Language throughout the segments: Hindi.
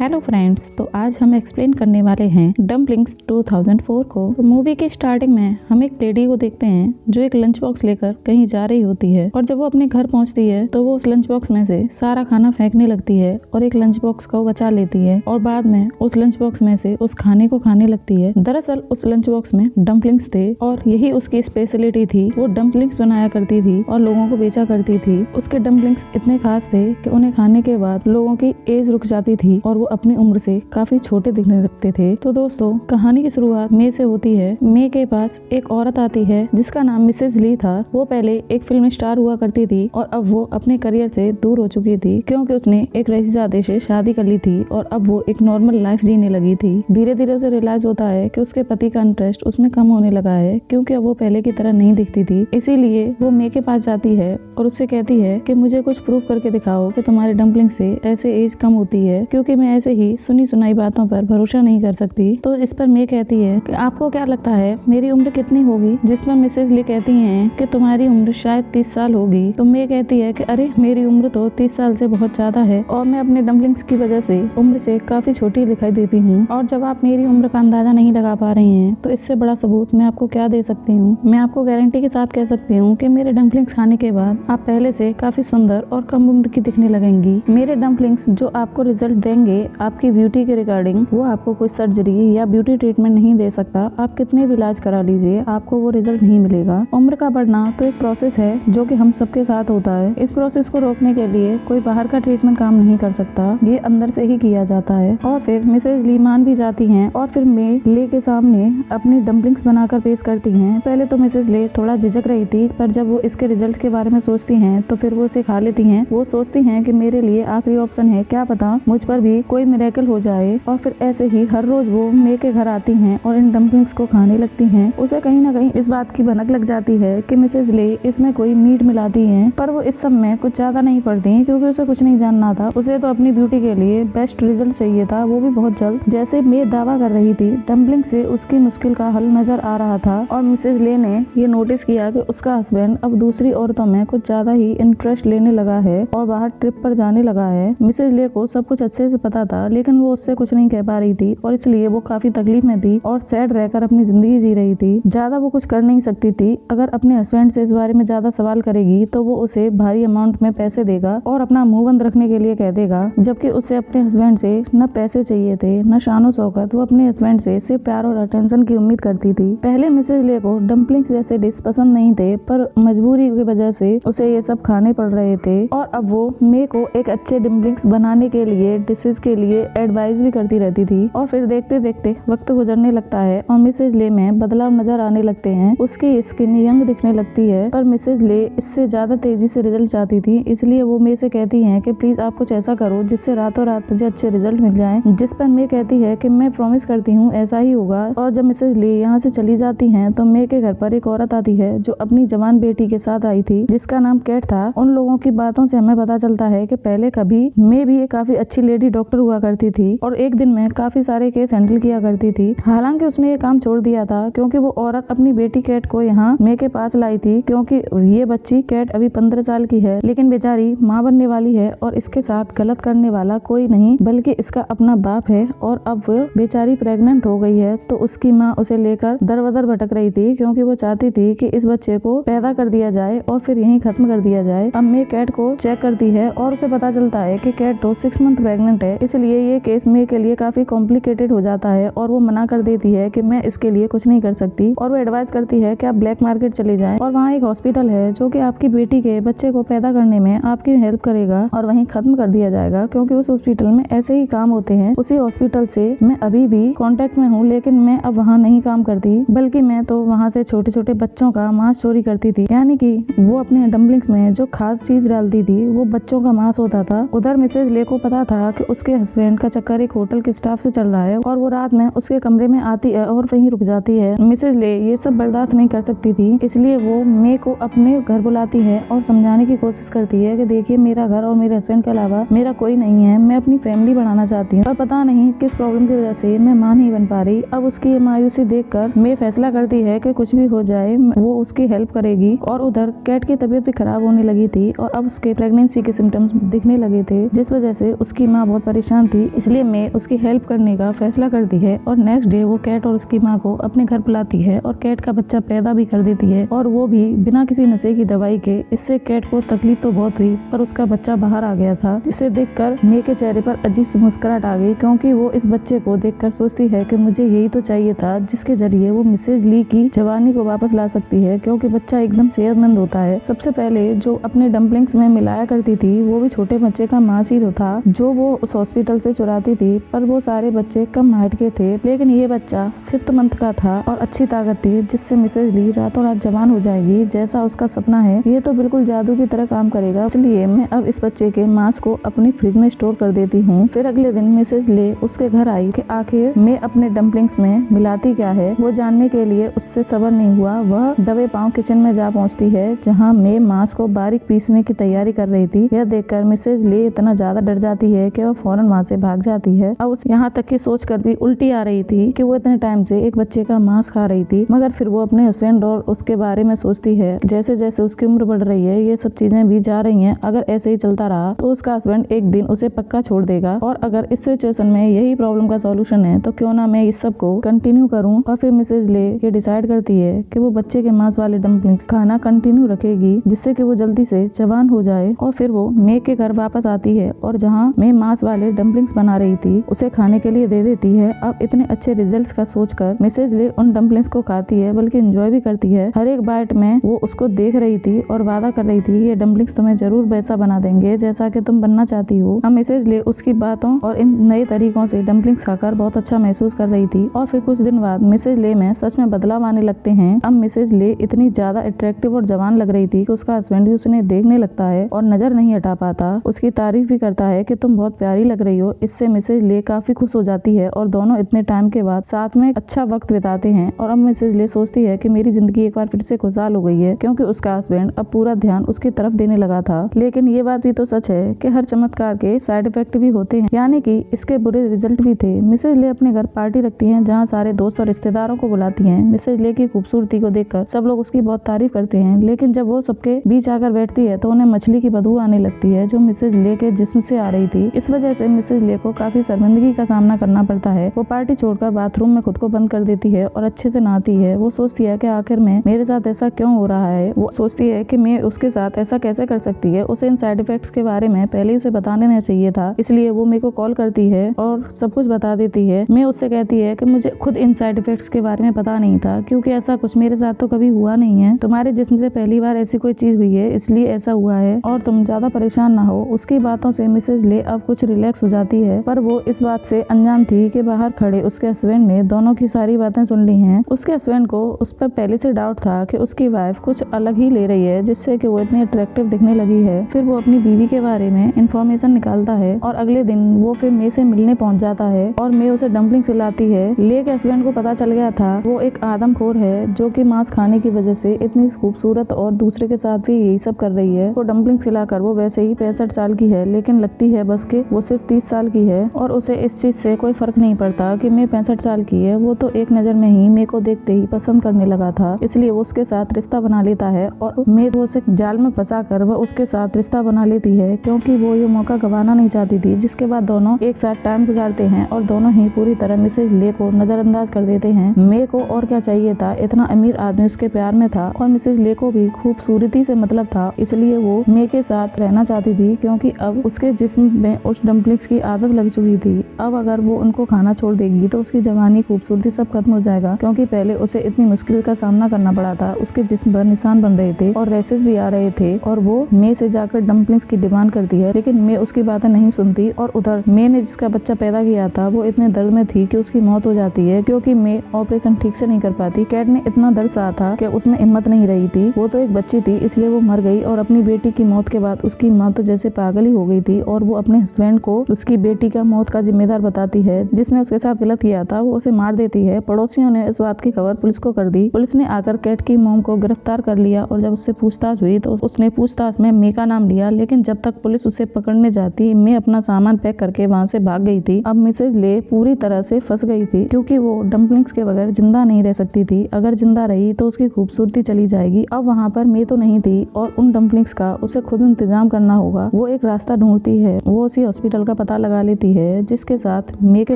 हेलो फ्रेंड्स, तो आज हम एक्सप्लेन करने वाले हैं डम्पलिंग्स 2004 को। तो मूवी के स्टार्टिंग में हम एक लेडी को देखते हैं जो एक लंच बॉक्स लेकर कहीं जा रही होती है और जब वो अपने घर पहुंचती है तो वो उस लंच बॉक्स में से सारा खाना फेंकने लगती है और एक लंच बॉक्स को बचा लेती है और बाद में उस लंच बॉक्स में से उस खाने को खाने लगती है। दरअसल उस लंच बॉक्स में डम्पलिंग्स थे और यही उसकी स्पेशलिटी थी। वो डम्पलिंग्स बनाया करती थी और लोगों को बेचा करती थी। उसके डम्पलिंग्स इतने खास थे कि उन्हें खाने के बाद लोगों की एज रुक जाती थी और वो अपनी उम्र से काफी छोटे दिखने लगते थे। तो दोस्तों, कहानी की शुरुआत मे से होती है। मे के पास एक औरत आती है जिसका नाम मिसेज ली था। वो पहले एक फिल्म स्टार हुआ करती थी और अब वो अपने करियर से दूर हो चुकी थी क्योंकि उसने एक रईसजादे से शादी कर ली थी और अब वो एक नॉर्मल लाइफ जीने लगी थी। धीरे धीरे उसे रियलाइज होता है कि उसके पति का इंटरेस्ट उसमें कम होने लगा है क्योंकि अब वो पहले की तरह नहीं दिखती थी। इसीलिए वो मे के पास जाती है और उससे कहती है कि मुझे कुछ प्रूफ करके दिखाओ कि तुम्हारे डम्पलिंग से ऐसे एज कम होती है, क्योंकि मैं ऐसे ही सुनी सुनाई बातों पर भरोसा नहीं कर सकती। तो इस पर मे कहती है कि आपको क्या लगता है मेरी उम्र कितनी होगी? जिस पर मिसेज ली कहती हैं कि तुम्हारी उम्र शायद 30 साल होगी। तो मे कहती है कि अरे, मेरी उम्र तो 30 साल से बहुत ज्यादा है और मैं अपने डम्पलिंग्स की वजह से उम्र से काफी छोटी दिखाई देती हूँ। और जब आप मेरी उम्र का अंदाजा नहीं लगा पा रही हैं तो इससे बड़ा सबूत मैं आपको क्या दे सकती हूँ? मैं आपको गारंटी के साथ कह सकती हूँ कि मेरे डम्पलिंग्स खाने के बाद आप पहले से काफी सुंदर और कम उम्र की दिखने लगेंगी। मेरे डम्पलिंग्स जो आपको रिजल्ट देंगे आपकी ब्यूटी के रिगार्डिंग, वो आपको कोई सर्जरी या ब्यूटी ट्रीटमेंट नहीं दे सकता। आप कितने भी इलाज करा लीजिए, आपको वो रिजल्ट नहीं मिलेगा। उम्र का बढ़ना तो एक प्रोसेस है जो कि हम सबके साथ होता है। इस प्रोसेस को रोकने के लिए कोई बाहर का ट्रीटमेंट काम नहीं कर सकता, ये अंदर से ही किया जाता है। और फिर मिसेज ली मान भी जाती हैं और फिर मे ले के सामने अपनी डम्पलिंग्स बनाकर पेश करती हैं। पहले तो मिसेज ले थोड़ा झिझक रही थी, पर जब वो इसके रिजल्ट के बारे में सोचती हैं तो फिर वो इसे खा लेती हैं। वो सोचती हैं कि मेरे लिए आखिरी ऑप्शन है, क्या पता मुझ पर भी कोई मिरेकल हो जाए। और फिर ऐसे ही हर रोज वो मे के घर आती हैं और इन डम्पलिंग्स को खाने लगती हैं। उसे कहीं ना कहीं इस बात की भनक लग जाती है कि मिसेज ले इसमें कोई मीट मिलाती हैं, पर वो इस सब में कुछ ज्यादा नहीं पड़ती क्योंकि उसे कुछ नहीं जानना था। उसे तो अपनी ब्यूटी के लिए बेस्ट रिजल्ट चाहिए था, वो भी बहुत जल्द। जैसे मे दावा कर रही थी, डम्पलिंग से उसकी मुश्किल का हल नजर आ रहा था और मिसेज ले ने ये नोटिस किया कि उसका हस्बैंड अब दूसरी औरतों में कुछ ज्यादा ही इंटरेस्ट लेने लगा है और बाहर ट्रिप पर जाने लगा है। मिसेज ले को सब कुछ अच्छे से पता था, लेकिन वो उससे कुछ नहीं कह पा रही थी और इसलिए वो काफी तकलीफ में थी और सैड रहकर अपनी जिंदगी जी रही थी। ज्यादा वो कुछ कर नहीं सकती थी। अगर अपने हस्बैंड से इस बारे में ज्यादा सवाल करेगी तो वो उसे भारी अमाउंट में पैसे देगा और अपना मुंह बंद रखने के लिए कह देगा, जबकि उसे अपने हस्बैंड से न पैसे चाहिए थे न शानो शौकत। वो अपने हस्बैंड से सिर्फ प्यार और अटेंशन की उम्मीद करती थी। पहले मिसेज ले को डम्पलिंग्स जैसे डिश पसंद नहीं थे, पर मजबूरी की वजह से उसे ये सब खाने पड़ रहे थे और अब वो मे को एक अच्छे डम्पलिंग्स बनाने के लिए, डिशेज के लिए एडवाइस भी करती रहती थी। और फिर देखते देखते वक्त गुजरने लगता है और मिसेज ले में बदलाव नजर आने लगते हैं। उसकी स्किन यंग दिखने लगती है, पर मिसेज ले इससे ज्यादा तेजी से रिजल्ट चाहती थी। इसलिए वो मे से कहती हैं कि प्लीज आप कुछ ऐसा करो जिससे रातों रात मुझे अच्छे रिजल्ट मिल जाएं। जिस पर मे कहती है कि मैं प्रॉमिस करती हूँ ऐसा ही होगा। और जब मिसेज ले यहाँ से चली जाती हैं तो मे के घर पर एक औरत आती है जो अपनी जवान बेटी के साथ आई थी जिसका नाम कैट था। उन लोगों की बातों से हमें पता चलता है कि पहले कभी मे भी एक काफी अच्छी लेडी डॉक्टर हुआ करती थी और एक दिन में काफी सारे केस हैंडल किया करती थी। हालांकि उसने ये काम छोड़ दिया था क्योंकि वो औरत अपनी बेटी कैट को यहाँ मे के पास लाई थी, क्योंकि ये बच्ची कैट अभी 15 साल की है, लेकिन बेचारी माँ बनने वाली है और इसके साथ गलत करने वाला कोई नहीं बल्कि इसका अपना बाप है। और अब वो बेचारी प्रेग्नेंट हो गई है तो उसकी माँ उसे लेकर दर बदर भटक रही थी क्योंकि वो चाहती थी कि इस बच्चे को पैदा कर दिया जाए और फिर यहीं खत्म कर दिया जाए। अब मे कैट को चेक करती है और उसे पता चलता है कि कैट तो 6 मंथ प्रेग्नेंट है, इसलिए ये केस मे के लिए काफी कॉम्प्लिकेटेड हो जाता है और वो मना कर देती है कि मैं इसके लिए कुछ नहीं कर सकती। और वो एडवाइस करती है कि आप ब्लैक मार्केट चले जाएं और वहाँ एक हॉस्पिटल है जो कि आपकी बेटी के बच्चे को पैदा करने में आपकी हेल्प करेगा और वहीं खत्म कर दिया जाएगा, क्योंकि उस हॉस्पिटल में ऐसे ही काम होते हैं। उसी हॉस्पिटल से मैं अभी भी कांटेक्ट में हूँ, लेकिन मैं अब वहाँ नहीं काम करती, बल्कि मैं तो वहाँ से छोटे छोटे बच्चों का मांस चोरी करती थी। यानी कि वो अपने डम्पलिंग्स में जो खास चीज डालती थी वो बच्चों का मांस होता था। उधर मिसेज ले को पता था कि उसके हस्बैंड का चक्कर एक होटल के स्टाफ से चल रहा है और वो रात में उसके कमरे में आती है और वहीं रुक जाती है। मिसेज ले ये सब बर्दाश्त नहीं कर सकती थी, इसलिए वो मे को अपने घर बुलाती है और समझाने की कोशिश करती है कि देखिए, मेरा घर और मेरे हस्बैंड के अलावा मेरा कोई नहीं है, मैं अपनी फैमिली बढ़ाना चाहती हूँ, पर पता नहीं किस प्रॉब्लम की वजह से मैं मां नहीं बन पा रही। अब उसकी मायूसी देखकर मे फैसला करती है कि कुछ भी हो जाए वो उसकी हेल्प करेगी। और उधर कैट की तबीयत भी खराब होने लगी थी और अब उसके प्रेगनेंसी के सिम्टम्स दिखने लगे थे, जिस वजह से उसकी माँ बहुत परेशान परेशान थी, इसलिए मे उसकी हेल्प करने का फैसला करती है और नेक्स्ट डे वो कैट और उसकी माँ को अपने घर बुलाती है और कैट का बच्चा पैदा भी कर देती है, और वो भी बिना किसी नशे की दवाई के। इससे कैट को तकलीफ तो बहुत हुई, पर उसका बच्चा बाहर आ गया था, जिसे देखकर मे के चेहरे पर अजीब सी मुस्कुराहट आ गई, क्योंकि वो इस बच्चे को देखकर सोचती है कि मुझे यही तो चाहिए था, जिसके जरिए वो मिसेज ली की जवानी को वापस ला सकती है, क्योंकि बच्चा एकदम सेहतमंद होता है। सबसे पहले जो अपने डम्पलिंग्स में मिलाया करती थी वो भी छोटे बच्चे का मांस ही तो था, जो वो उस हॉस्पिटल से चुराती थी, पर वो सारे बच्चे कम हाइट के थे, लेकिन ये बच्चा 5th मंथ का था और अच्छी ताकत थी, जिससे मिसेज ली रातों रात जवान हो जाएगी, जैसा उसका सपना है। ये तो बिल्कुल जादू की तरह काम करेगा, इसलिए मैं अब इस बच्चे के मांस को अपनी फ्रिज में स्टोर कर देती हूँ। फिर अगले दिन मिसेज ले उसके घर आई कि आखिर मैं अपने डम्पलिंग्स में मिलाती क्या है, वो जानने के लिए उससे सब्र नहीं हुआ। वह दबे पांव किचन में जा पहुँचती है, जहाँ मैं मांस को बारीक पीसने की तैयारी कर रही थी। यह देखकर मिसेज ले इतना ज्यादा डर जाती है कि वह फौरन वहाँ से भाग जाती है। अब यहाँ तक की सोच कर भी उल्टी आ रही थी कि वो इतने टाइम से एक बच्चे का मांस खा रही थी, मगर फिर वो अपने हस्बैंड और उसके बारे में सोचती है। जैसे जैसे उसकी उम्र बढ़ रही है, ये सब चीजें भी जा रही हैं। अगर ऐसे ही चलता रहा तो उसका हस्बैंड एक दिन उसे पक्का छोड़ देगा, और अगर इस सिचुएशन में यही प्रॉब्लम का सॉल्यूशन है तो क्यों ना मैं इस सब को कंटिन्यू करूं। और फिर मिसेज ले ये डिसाइड करती है कि वो बच्चे के मांस वाले डम्पलिंग्स खाना कंटिन्यू रखेगी, जिससे कि वो जल्दी से जवान हो जाए। और फिर वो मे के घर वापस आती है, और जहाँ मे मांस वाले डम्पलिंग्स बना रही थी उसे खाने के लिए दे देती है। अब इतने अच्छे रिजल्ट्स का सोचकर मिसेज ले उन डम्पलिंग्स को खाती है, बल्कि एंजॉय भी करती है। हर एक बाइट में वो उसको देख रही थी और वादा कर रही थी ये डम्पलिंग्स तुम्हें जरूर वैसा बना देंगे जैसा कि तुम बनना चाहती हो। अब मिसेज ले उसकी बातों और इन नए तरीकों से डम्पलिंग्स खाकर बहुत अच्छा महसूस कर रही थी। और फिर कुछ दिन बाद मिसेज ले में सच में बदलाव आने लगते हैं। अब मिसेज ले इतनी ज्यादा अट्रैक्टिव और जवान लग रही थी कि उसका हस्बैंड भी उसे देखने लगता है और नजर नहीं हटा पाता। उसकी तारीफ भी करता है कि तुम बहुत प्यारी लग रही हो। इससे मिसेज ले काफी खुश हो जाती है और दोनों इतने टाइम के बाद साथ में अच्छा वक्त बिताते हैं। और अब मिसेज ले सोचती है कि मेरी जिंदगी एक बार फिर से खुशहाल हो गई है, क्योंकि उसका हस्बैंड अब पूरा ध्यान उसकी तरफ देने लगा था। लेकिन ये बात भी तो सच है कि हर चमत्कार के साइड इफेक्ट भी होते हैं, यानी कि इसके बुरे रिजल्ट भी थे। मिसेज ले अपने घर पार्टी रखती हैं, जहाँ सारे दोस्त और रिश्तेदारों को बुलाती हैं। मिसेज ले की खूबसूरती को देखकर सब लोग उसकी बहुत तारीफ करते हैं, लेकिन जब वो सबके बीच आकर बैठती है तो उन्हें मछली की बदबू आने लगती है, जो मिसेज ले के जिस्म से आ रही थी। इस वजह से मिसेज ले को काफी शर्मिंदगी का सामना करना पड़ता है। वो पार्टी छोड़कर बाथरूम में खुद को बंद कर देती है और अच्छे से नहाती है। वो सोचती है कि आखिर में मेरे साथ ऐसा क्यों हो रहा है। वो सोचती है कि मैं उसके साथ ऐसा कैसे कर सकती है। उसे इन साइड इफेक्ट्स के बारे में पहले उसे बता देना चाहिए था, इसलिए वो मेरे को कॉल करती है और सब कुछ बता देती है। मैं उससे कहती है कि मुझे खुद इन साइड इफेक्ट्स के बारे में पता नहीं था, क्योंकि ऐसा कुछ मेरे साथ तो कभी हुआ नहीं है। तुम्हारे जिस्म से पहली बार ऐसी कोई चीज हुई है, इसलिए ऐसा हुआ है, और तुम ज्यादा परेशान ना हो। उसकी बातों से मिसेज ले अब कुछ रिलैक्स हो जाती है, पर वो इस बात से अनजान थी कि बाहर खड़े उसके हस्बैंड ने दोनों की सारी बातें सुन ली हैं। उसके हस्बैंड को उस पर पहले से डाउट था कि उसकी वाइफ कुछ अलग ही ले रही है, जिससे कि वो इतनी अट्रैक्टिव दिखने लगी है। फिर वो अपनी बीवी के बारे में इंफॉर्मेशन निकालता है, और अगले दिन वो फिर मे से मिलने पहुंच जाता है, और मे उसे डम्पलिंग खिलाती है। ले के हस्बैंड को पता चल गया था वो एक आदमखोर है, जो कि मांस खाने की वजह से इतनी खूबसूरत और दूसरे के साथ भी यही सब कर रही है। वो डम्पलिंग खिलाकर वो वैसे ही 65 साल की है, लेकिन लगती है बस के वो सिर्फ 30 साल की है, और उसे इस चीज से कोई फर्क नहीं पड़ता कि मे 65 साल की है। वो तो एक नजर में ही मे को देखते ही पसंद करने लगा था, इसलिए वो उसके साथ रिश्ता बना लेता है, और मे वो उसे जाल में फंसा कर वह उसके साथ रिश्ता बना लेती है, क्योंकि वो ये मौका गंवाना नहीं चाहती थी। जिसके बाद दोनों एक साथ टाइम गुजारते हैं और दोनों ही पूरी तरह मिसेज ले को नजरअंदाज कर देते हैं। मे को और क्या चाहिए था, इतना अमीर आदमी उसके प्यार में था, और मिसेज ले को भी खूबसूरती से मतलब था, इसलिए वो मे के साथ रहना चाहती थी, क्योंकि अब उसके जिस्म में उस डम्पलिंग्स की आदत लग चुकी थी। अब अगर वो उनको खाना छोड़ देगी तो उसकी जवानी खूबसूरती सब खत्म हो जाएगा, क्योंकि पहले उसे इतनी मुश्किल का सामना करना पड़ा था। उसके जिस्म पर निशान बन रहे थे और रेसेस भी आ रहे थे, और वो मे से जाकर डम्पलिंग्स की डिमांड करती है, लेकिन मे उसकी बातें नहीं सुनती। और उधर मे ने जिसका बच्चा पैदा किया था वो इतने दर्द में थी कि उसकी मौत हो जाती है, क्योंकि मे ऑपरेशन ठीक से नहीं कर पाती। कैट ने इतना दर्द सहा था कि उसमें हिम्मत नहीं रही थी। वो तो एक बच्ची थी, इसलिए वो मर गई, और अपनी बेटी की मौत के बाद उसकी माँ तो जैसे पागल ही हो गई थी, और वो अपने हस्बैंड को उसकी बेटी का मौत का जिम्मेदार बताती है। जिसने उसके साथ गलत किया था वो उसे मार देती है। पड़ोसियों ने इस बात की खबर पुलिस को कर दी। पुलिस ने आकर कैट की मॉम को गिरफ्तार कर लिया, और जब उससे पूछताछ हुई तो उसने पूछताछ में मे का नाम लिया, लेकिन जब तक पुलिस उसे पकड़ने जाती मे अपना सामान पैक करके वहाँ से भाग गई थी। अब मिसेज ले पूरी तरह से फंस गई थी, क्योंकि वो डम्पलिंग्स के बगैर जिंदा नहीं रह सकती थी। अगर जिंदा रही तो उसकी खूबसूरती चली जाएगी। अब वहाँ पर मे तो नहीं थी, और उन डम्पलिंग्स का उसे खुद इंतजाम करना होगा। वो एक रास्ता ढूंढती है। वो उसी हॉस्पिटल का पता लगा लेती है जिसके साथ मे के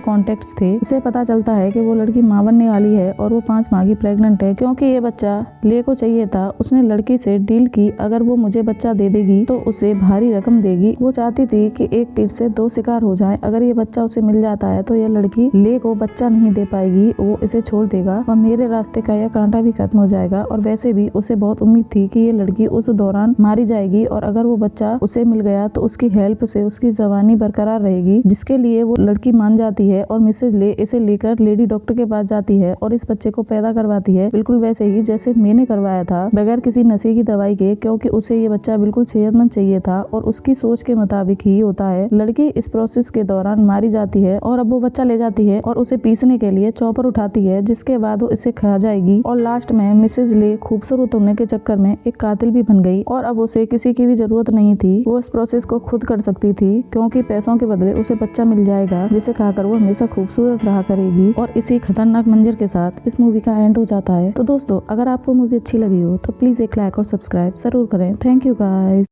कॉन्टेक्ट्स थे। उसे पता चलता है कि वो लड़की माँ बनने वाली है और वो 5 माह की प्रेग्नेंट है। क्योंकि ये बच्चा ले को चाहिए था, उसने लड़की से डील की, अगर वो मुझे बच्चा दे देगी तो उसे भारी रकम देगी। वो चाहती थी कि एक तीर से 2 शिकार हो जाएं। अगर ये बच्चा उसे मिल जाता है तो यह लड़की ले को बच्चा नहीं दे पाएगी, वो इसे छोड़ देगा और मेरे रास्ते का यह कांटा भी खत्म हो जाएगा। और वैसे भी उसे बहुत उम्मीद थी कि ये लड़की उस दौरान मारी जाएगी और अगर वो बच्चा उसे मिल गया तो उसकी हेल्प से उसकी जवानी बरकरार रहेगी, जिसके लिए वो लड़की मान जाती है और मिसेज ले इसे लेकर लेडी डॉक्टर के पास जाती है और इस बच्चे को पैदा करवाती है, बिल्कुल वैसे ही जैसे मैंने करवाया था, बगैर किसी नशे की दवाई के, क्योंकि उसे ये बच्चा बिल्कुल सेहतमंद चाहिए था और उसकी सोच के मुताबिक ही होता है। लड़की इस प्रोसेस के दौरान मारी जाती है और अब वो बच्चा ले जाती है और उसे पीसने के लिए चॉपर उठाती है, जिसके बाद वो इसे खा जाएगी। और लास्ट में मिसेज ले खूबसूरत होने के चक्कर में एक कातिल भी बन गई और अब उसे किसी की भी जरूरत नहीं थी, वो इस प्रोसेस को खुद कर सकती थी, क्योंकि पैसों के बदले उसे बच्चा मिल जाएगा जिसे खाकर वो हमेशा खूबसूरत रहा करेगी। और इसी खतरनाक मंजर के साथ इस मूवी का एंड हो जाता है। तो दोस्तों, अगर आपको मूवी अच्छी लगी हो तो प्लीज एक लाइक और सब्सक्राइब जरूर करें। Thank you guys.